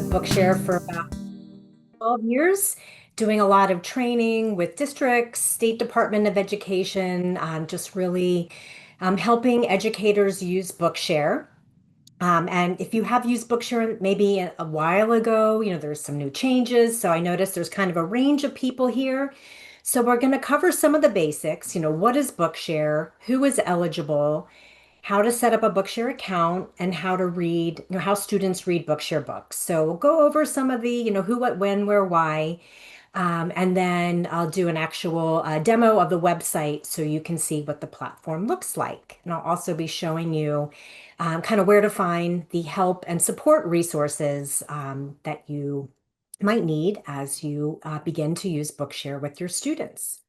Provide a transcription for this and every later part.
with Bookshare for about 12 years, doing a lot of training with districts, State Department of Education, just really helping educators use Bookshare. And if you have used Bookshare maybe a while ago, there's some new changes. So I noticed there's kind of a range of people here. So we're going to cover some of the basics. What is Bookshare? Who is eligible? How to set up a Bookshare account and how to read, how students read Bookshare books. So we'll go over some of the, who, what, when, where, why. And then I'll do an actual demo of the website so you can see what the platform looks like. And I'll also be showing you kind of where to find the help and support resources that you might need as you begin to use Bookshare with your students.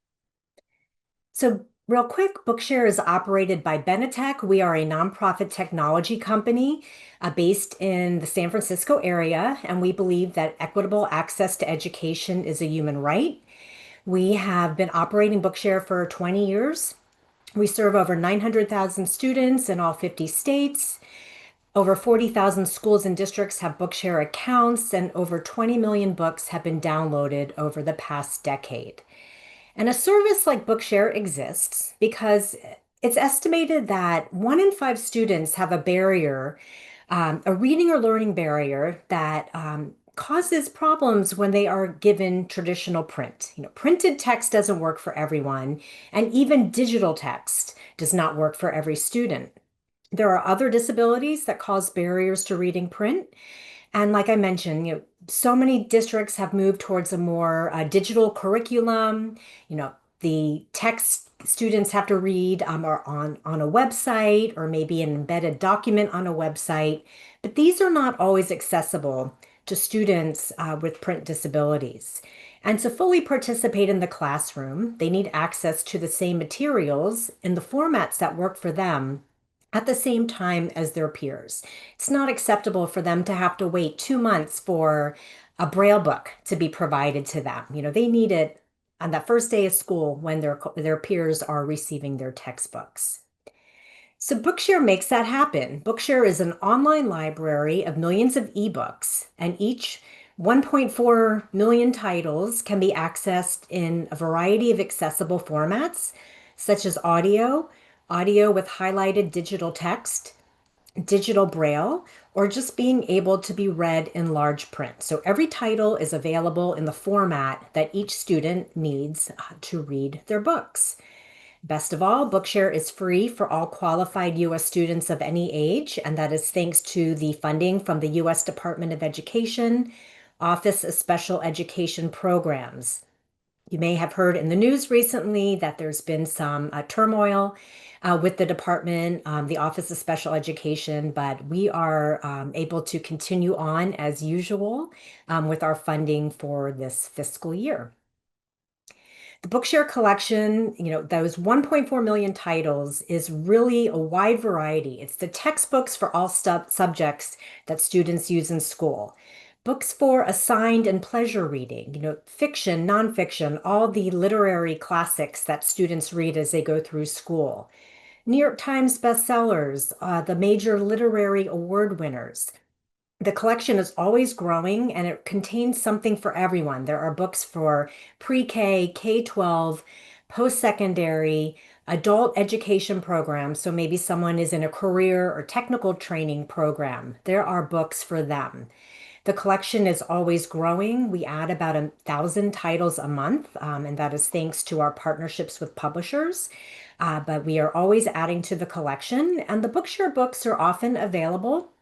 So real quick, Bookshare is operated by Benetech. We are a nonprofit technology company based in the San Francisco area, and we believe that equitable access to education is a human right. We have been operating Bookshare for 20 years. We serve over 900,000 students in all 50 states. Over 40,000 schools and districts have Bookshare accounts, and over 20 million books have been downloaded over the past decade. And a service like Bookshare exists because it's estimated that 1 in 5 students have a barrier, a reading or learning barrier that causes problems when they are given traditional print. Printed text doesn't work for everyone, and even digital text does not work for every student. There are other disabilities that cause barriers to reading print. And like I mentioned, so many districts have moved towards a more digital curriculum. The text students have to read are on a website or maybe an embedded document on a website, but these are not always accessible to students with print disabilities. And to fully participate in the classroom, they need access to the same materials in the formats that work for them at the same time as their peers. It's not acceptable for them to have to wait 2 months for a Braille book to be provided to them. They need it on the first day of school when their peers are receiving their textbooks. So Bookshare makes that happen. Bookshare is an online library of millions of ebooks, and each 1.4 million titles can be accessed in a variety of accessible formats, such as audio, audio with highlighted digital text, digital braille, or just being able to be read in large print. So every title is available in the format that each student needs to read their books. Best of all, Bookshare is free for all qualified U.S. students of any age, and that is thanks to the funding from the U.S. Department of Education, Office of Special Education Programs. You may have heard in the news recently that there's been some turmoil with the department, the Office of Special Education, but we are able to continue on as usual with our funding for this fiscal year. The Bookshare collection, those 1.4 million titles is really a wide variety. It's the textbooks for all subjects that students use in school. Books for assigned and pleasure reading, fiction, nonfiction, all the literary classics that students read as they go through school. New York Times bestsellers, the major literary award winners. The collection is always growing and it contains something for everyone. There are books for pre-K, K-12, post-secondary, adult education programs. So maybe someone is in a career or technical training program. There are books for them. The collection is always growing. We add about 1,000 titles a month, and that is thanks to our partnerships with publishers. But we are always adding to the collection, and the Bookshare books are often available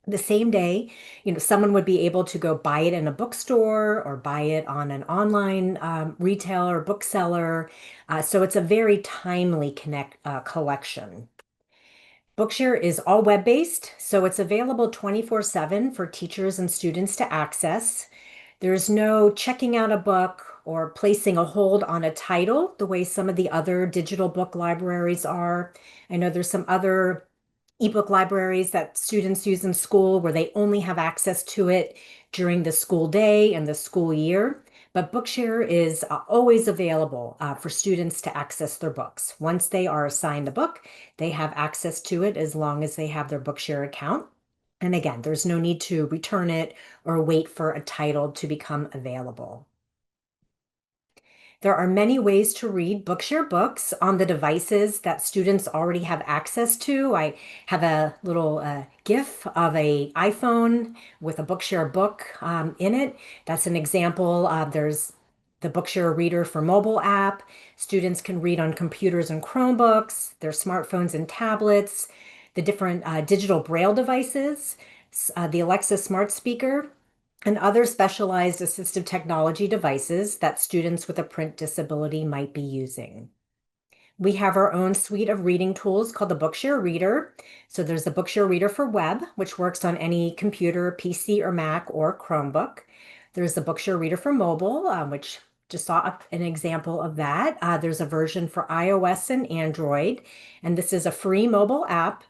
the same day. Someone would be able to go buy it in a bookstore or buy it on an online retailer, bookseller. So it's a very timely collection. Bookshare is all web-based, so it's available 24/7 for teachers and students to access. There's no checking out a book or placing a hold on a title the way some of the other digital book libraries are. I know there's some other ebook libraries that students use in school where they only have access to it during the school day and the school year. But Bookshare is always available for students to access their books. Once they are assigned a book, they have access to it as long as they have their Bookshare account. And again, there's no need to return it or wait for a title to become available. There are many ways to read Bookshare books on the devices that students already have access to. I have a little GIF of a iPhone with a Bookshare book in it. That's an example. There's the Bookshare Reader for mobile app. Students can read on computers and Chromebooks, their smartphones and tablets, the different digital Braille devices, the Alexa smart speaker, and other specialized assistive technology devices that students with a print disability might be using. We have our own suite of reading tools called the Bookshare Reader. So there's the Bookshare Reader for web, which works on any computer, PC or Mac or Chromebook. There's the Bookshare Reader for mobile, which just saw an example of that. There's a version for iOS and Android, and this is a free mobile app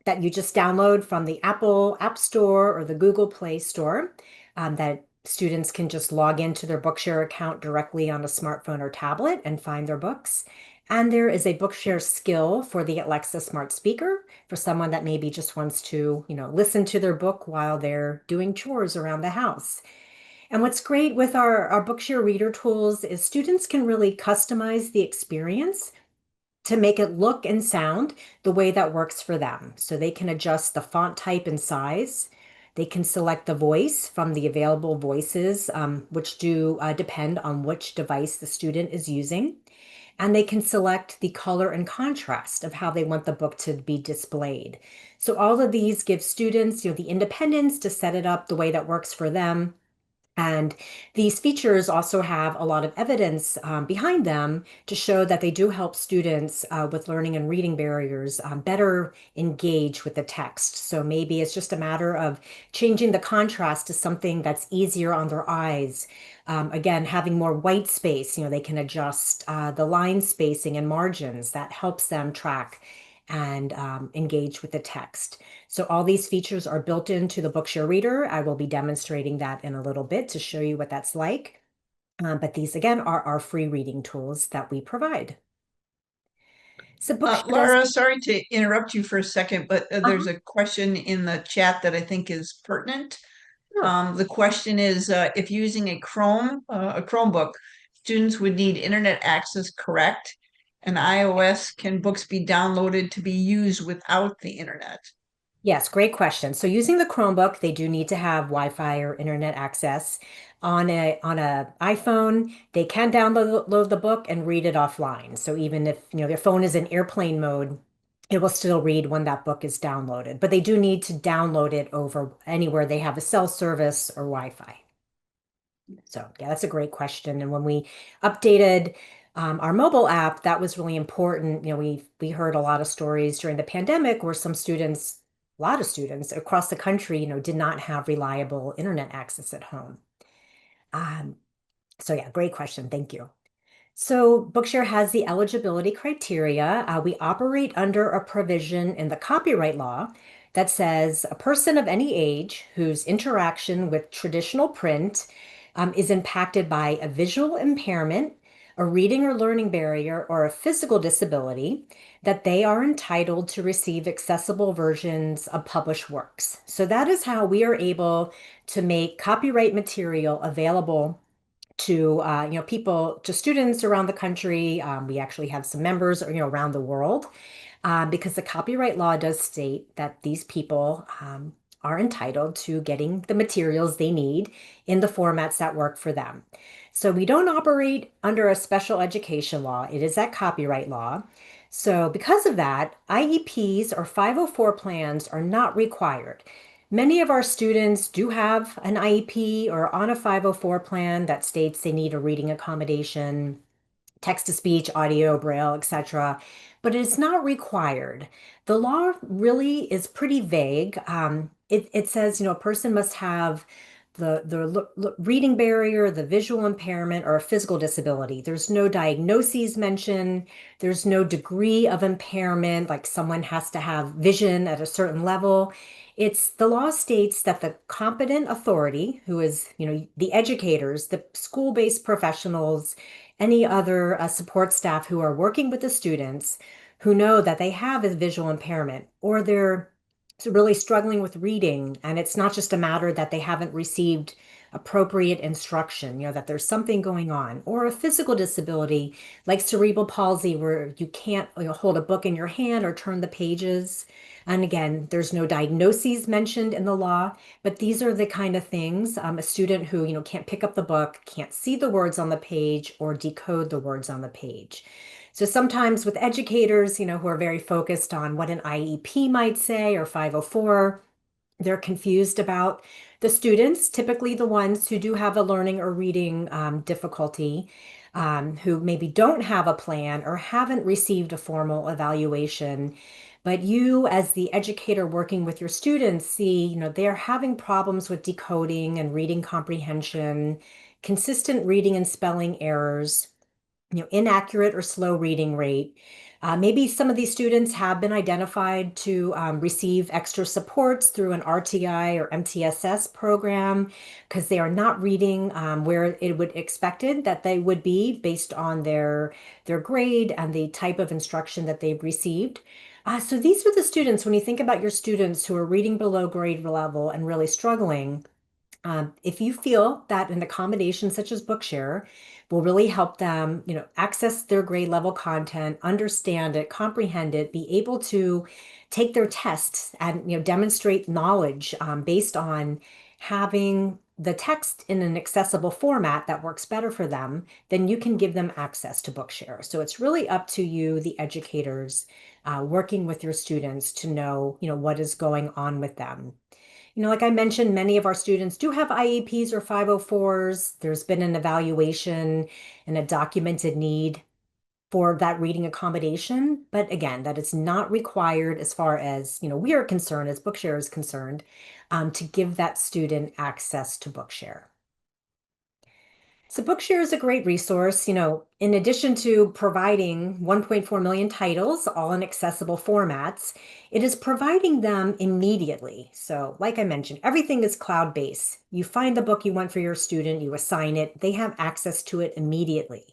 that you just download from the Apple App Store or the Google Play Store, that students can just log into their Bookshare account directly on a smartphone or tablet and find their books. And there is a Bookshare skill for the Alexa smart speaker for someone that maybe just wants to, listen to their book while they're doing chores around the house. And what's great with our Bookshare reader tools is students can really customize the experience to make it look and sound the way that works for them. So they can adjust the font type and size. They can select the voice from the available voices, which do depend on which device the student is using. And they can select the color and contrast of how they want the book to be displayed. So all of these give students, the independence to set it up the way that works for them. And these features also have a lot of evidence behind them to show that they do help students with learning and reading barriers better engage with the text. So maybe it's just a matter of changing the contrast to something that's easier on their eyes. Again, having more white space, they can adjust the line spacing and margins. That helps them track and engage with the text. So all these features are built into the Bookshare Reader. I will be demonstrating that in a little bit to show you what that's like. But these, again, are our free reading tools that we provide. So Bookshare does. Laura, sorry to interrupt you for a second, but Uh-huh, there's a question in the chat that I think is pertinent. sure. The question is, if using a Chromebook, students would need internet access, correct? And iOS, can books be downloaded to be used without the internet? Yes, great question. So using the Chromebook, they do need to have Wi-Fi or internet access. On a iPhone, they can download the book and read it offline. So even if their phone is in airplane mode, it will still read when that book is downloaded. But they do need to download it over anywhere they have a cell service or Wi-Fi. So yeah, that's a great question. And when we updated our mobile app, that was really important. We heard a lot of stories during the pandemic where some students, a lot of students across the country, did not have reliable internet access at home. Um, so yeah, great question. Thank you. So Bookshare has the eligibility criteria. We operate under a provision in the copyright law that says a person of any age whose interaction with traditional print is impacted by a visual impairment, a reading or learning barrier, or a physical disability, that they are entitled to receive accessible versions of published works. So that is how we are able to make copyright material available to people, to students around the country. We actually have some members around the world, because the copyright law does state that these people are entitled to getting the materials they need in the formats that work for them. So we don't operate under a special education law. It is that copyright law. So because of that, IEPs or 504 plans are not required. Many of our students do have an IEP or on a 504 plan that states they need a reading accommodation, text to speech, audio, braille, etc. But it's not required. The law really is pretty vague. It says, a person must have the reading barrier, the visual impairment, or a physical disability. There's no diagnoses mentioned. There's no degree of impairment, like someone has to have vision at a certain level. It's the law states that the competent authority, who is, the educators, the school-based professionals, any other support staff who are working with the students who know that they have a visual impairment or they're really struggling with reading, and it's not just a matter that they haven't received appropriate instruction, that there's something going on, or a physical disability like cerebral palsy where you can't, hold a book in your hand or turn the pages. And again, there's no diagnoses mentioned in the law, but these are the kind of things a student who, can't pick up the book, can't see the words on the page or decode the words on the page. So sometimes with educators, who are very focused on what an IEP might say or 504, they're confused about the students, typically the ones who do have a learning or reading difficulty, who maybe don't have a plan or haven't received a formal evaluation. But you, as the educator working with your students, see, they're having problems with decoding and reading comprehension, consistent reading and spelling errors, inaccurate or slow reading rate. Maybe some of these students have been identified to receive extra supports through an RTI or MTSS program because they are not reading where it would expected that they would be based on their grade and the type of instruction that they've received. So these are the students, when you think about your students who are reading below grade level and really struggling, if you feel that an accommodation such as Bookshare will really help them, access their grade level content, understand it, comprehend it, be able to take their tests and, demonstrate knowledge based on having the text in an accessible format that works better for them, then you can give them access to Bookshare. So it's really up to you, the educators, working with your students to know, what is going on with them. Like I mentioned, many of our students do have IEPs or 504s. There's been an evaluation and a documented need for that reading accommodation. But again, that is not required as far as, we are concerned, as Bookshare is concerned, to give that student access to Bookshare. So Bookshare is a great resource. In addition to providing 1.4 million titles, all in accessible formats, it is providing them immediately. So like I mentioned, everything is cloud-based. You find the book you want for your student, you assign it, they have access to it immediately.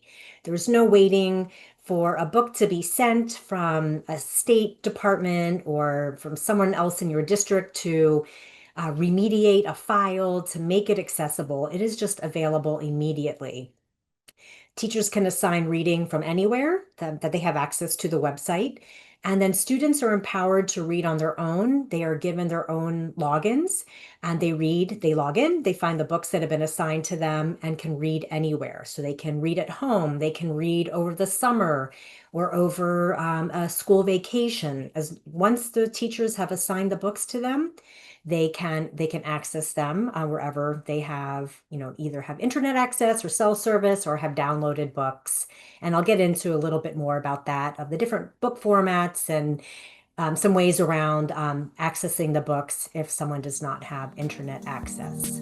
There's no waiting for a book to be sent from a state department or from someone else in your district to remediate a file to make it accessible. It is just available immediately. Teachers can assign reading from anywhere that they have access to the website. And then students are empowered to read on their own. They are given their own logins and they log in, they find the books that have been assigned to them and can read anywhere. So they can read at home, they can read over the summer or over a school vacation. As once the teachers have assigned the books to them, they can access them wherever they have, either have internet access or cell service or have downloaded books. And I'll get into a little bit more about that, of the different book formats and some ways around accessing the books if someone does not have internet access.